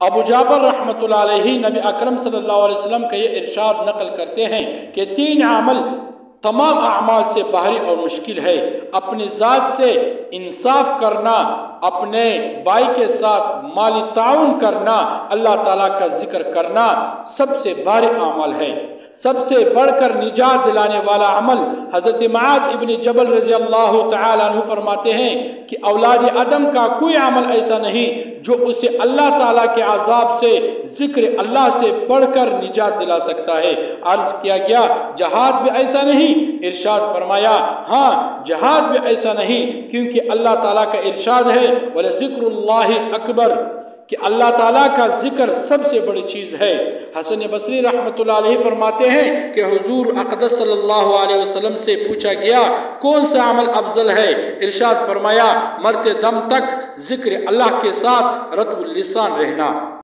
ابو جعفر رحمۃ اللہ علیہ نبی اکرم صلی اللہ علیہ وسلم کا یہ ارشاد نقل کرتے ہیں کہ 3 عمل تمام اعمال سے باہری اور مشکل ہے: اپنی ذات سے انصاف کرنا، اپنے بھائی کے ساتھ مالی تعاون کرنا، اللہ تعالیٰ کا ذکر کرنا سب سے بھاری عمل ہے۔ سب سے بڑھ کر نجات دلانے والا عمل حضرت معاذ ابن جبل رضی اللہ تعالیٰ عنہ فرماتے ہیں کہ اولاد آدم کا کوئی عمل ایسا نہیں جو اسے اللہ تعالیٰ کے عذاب سے، ذکر اللہ سے بڑھ کر نجات دلا سکتا ہے۔ عرض کیا گیا جہاد بھی ایسا نہیں؟ ارشاد فرمایا ہاں جہاد بھی ایسا نہیں، کیونکہ اللہ تعالیٰ کا ارشاد ہے وَلَذِكْرُ اللَّهِ اکبر، کہ اللہ تعالیٰ کا ذکر سب سے بڑی چیز ہے۔ حسن بصری رحمۃ اللہ علیہ فرماتے ہیں کہ حضور اقدس صلی اللہ علیہ وسلم سے پوچھا گیا کون سا عمل افضل ہے؟ ارشاد فرمایا مرتے دم تک ذکر اللہ کے ساتھ رطب اللسان رہنا۔